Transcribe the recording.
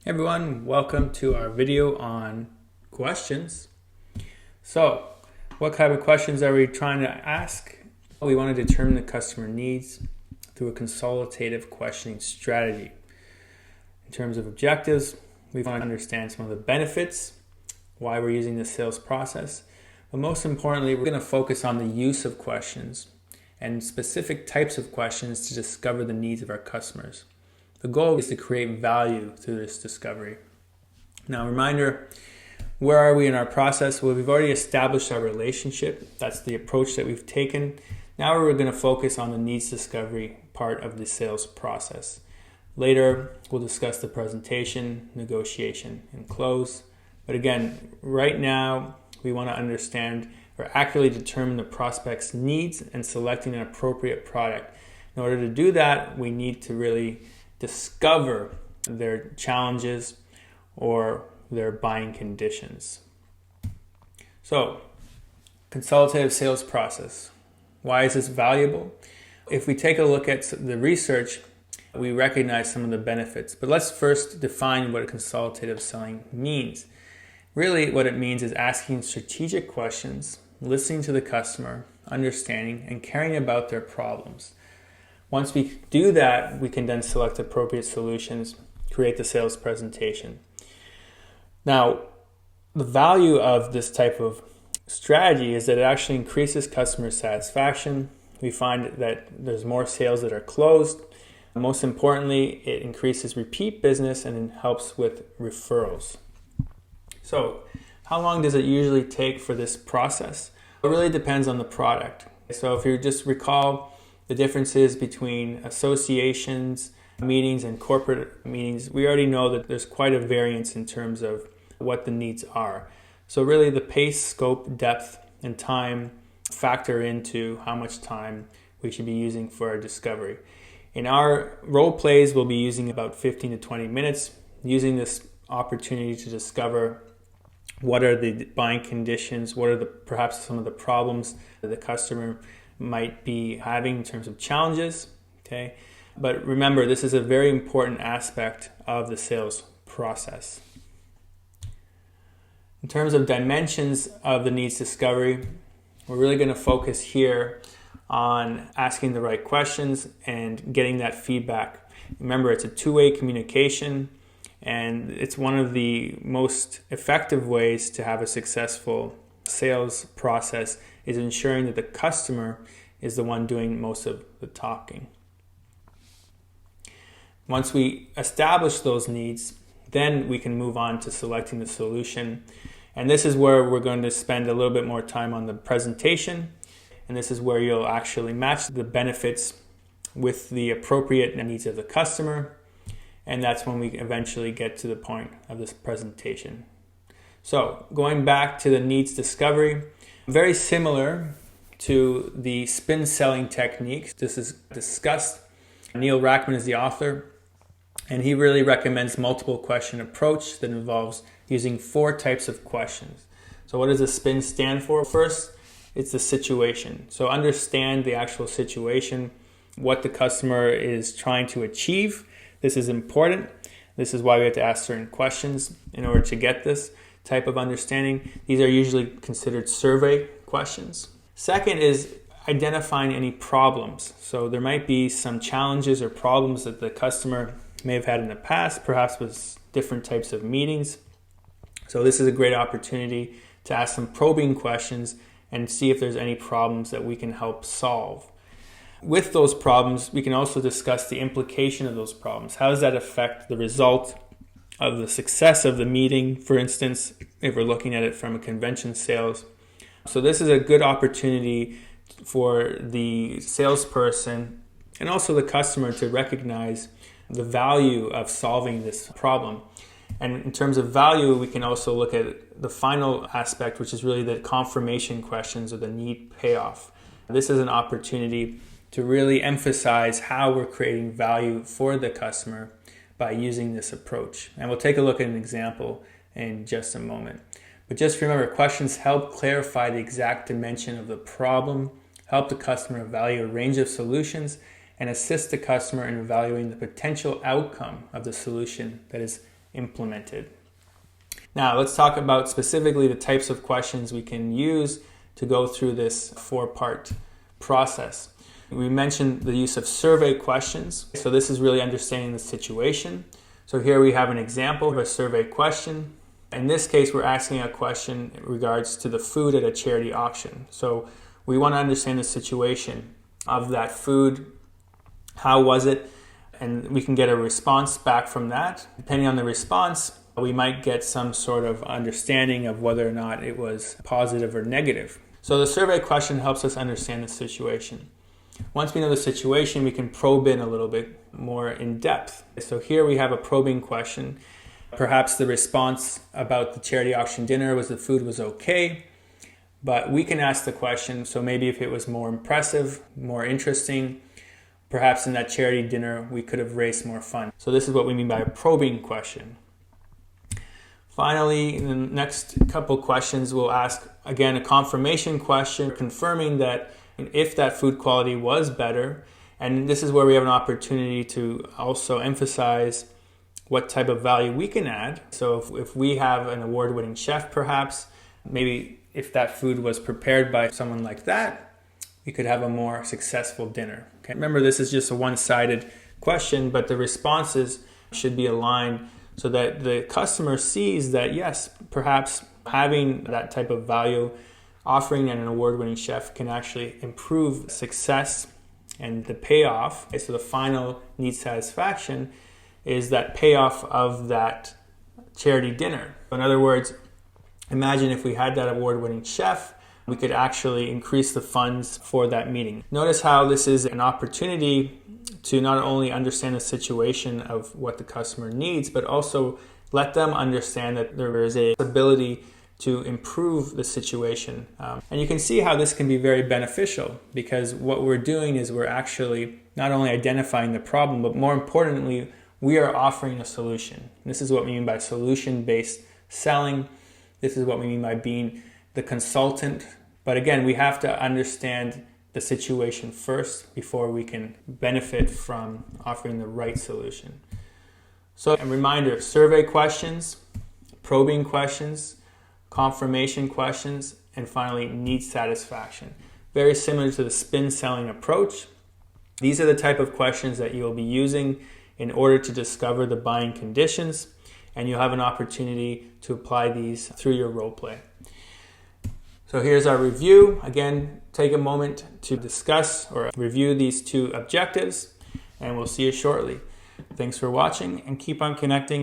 Hey everyone, welcome to our video on questions. So, what type of questions are we trying to ask? We want to determine the customer needs through a consultative questioning strategy. In terms of objectives, we want to understand some of the benefits, why we're using the sales process, but most importantly, we're going to focus on the use of questions and specific types of questions to discover the needs of our customers. The goal is to create value through this discovery. Now, reminder, where are we in our process? Well, we've already established our relationship. That's the approach that we've taken. Now we're going to focus on the needs discovery part of the sales process. Later, we'll discuss the presentation, negotiation, and close. But again, right now, we want to understand or accurately determine the prospect's needs and selecting an appropriate product. In order to do that, we need to really discover their challenges or their buying conditions. So, consultative sales process. Why is this valuable? If we take a look at the research, we recognize some of the benefits. But let's first define what consultative selling means. Really, what it means is asking strategic questions, listening to the customer, understanding, and caring about their problems. Once we do that, we can then select appropriate solutions, create the sales presentation. Now, the value of this type of strategy is that it actually increases customer satisfaction. We find that there's more sales that are closed. Most importantly, it increases repeat business and it helps with referrals. So, how long does it usually take for this process? It really depends on the product. So if you just recall the differences between associations, meetings, and corporate meetings, we already know that there's quite a variance in terms of what the needs are. So really the pace, scope, depth, and time factor into how much time we should be using for our discovery. In our role plays, we'll be using about 15 to 20 minutes, using this opportunity to discover what are the buying conditions, what are perhaps some of the problems that the customer might be having in terms of challenges, okay? But remember, this is a very important aspect of the sales process. In terms of dimensions of the needs discovery, we're really going to focus here on asking the right questions and getting that feedback. Remember, it's a two-way communication, and it's one of the most effective ways to have a successful sales process is ensuring that the customer is the one doing most of the talking. Once we establish those needs, then we can move on to selecting the solution. And this is where we're going to spend a little bit more time on the presentation. And this is where you'll actually match the benefits with the appropriate needs of the customer. And that's when we eventually get to the point of this presentation. So going back to the needs discovery, very similar to the spin selling technique. This is discussed. Neil Rackman is the author, and he really recommends multiple question approach that involves using 4 types of questions. So what does the spin stand for? First, it's the situation. So understand the actual situation, what the customer is trying to achieve. This is important. This is why we have to ask certain questions in order to get this type of understanding. These are usually considered survey questions. Second is identifying any problems. So there might be some challenges or problems that the customer may have had in the past, perhaps with different types of meetings. So this is a great opportunity to ask some probing questions and see if there's any problems that we can help solve. With those problems, we can also discuss the implication of those problems. How does that affect the result of the success of the meeting, for instance, if we're looking at it from a convention sales. So this is a good opportunity for the salesperson and also the customer to recognize the value of solving this problem. And in terms of value, we can also look at the final aspect, which is really the confirmation questions or the need payoff. This is an opportunity to really emphasize how we're creating value for the customer by using this approach. And we'll take a look at an example in just a moment. But just remember, questions help clarify the exact dimension of the problem, help the customer evaluate a range of solutions, and assist the customer in evaluating the potential outcome of the solution that is implemented. Now let's talk about specifically the types of questions we can use to go through this 4-part process. We mentioned the use of survey questions. So this is really understanding the situation. So here we have an example of a survey question. In this case, we're asking a question in regards to the food at a charity auction. So we want to understand the situation of that food. How was it? And we can get a response back from that. Depending on the response, we might get some sort of understanding of whether or not it was positive or negative. So the survey question helps us understand the situation. Once we know the situation, we can probe in a little bit more in depth. So here we have a probing question. Perhaps the response about the charity auction dinner was the food was okay, but we can ask the question, so maybe if it was more impressive, more interesting, perhaps in that charity dinner we could have raised more funds. So this is what we mean by a probing question. Finally, in the next couple questions, we'll ask, again, a confirmation question, confirming that if that food quality was better, and this is where we have an opportunity to also emphasize what type of value we can add. So if we have an award-winning chef, perhaps, maybe if that food was prepared by someone like that, we could have a more successful dinner. Okay? Remember, this is just a one-sided question, but the responses should be aligned so that the customer sees that, yes, perhaps having that type of value offering an award-winning chef can actually improve success and the payoff. Okay, so the final need satisfaction is that payoff of that charity dinner. In other words, imagine if we had that award-winning chef, we could actually increase the funds for that meeting. Notice how this is an opportunity to not only understand the situation of what the customer needs, but also let them understand that there is a ability to improve the situation. And you can see how this can be very beneficial, because what we're doing is we're actually not only identifying the problem, but more importantly, we are offering a solution. This is what we mean by solution-based selling. This is what we mean by being the consultant. But again, we have to understand the situation first before we can benefit from offering the right solution. So a reminder, survey questions, probing questions, confirmation questions, and finally need satisfaction. Very similar to the spin selling approach. These are the type of questions that you'll be using in order to discover the buying conditions, and you'll have an opportunity to apply these through your role play. So here's our review. Again, take a moment to discuss or review these 2 objectives, and we'll see you shortly. Thanks for watching, and keep on connecting.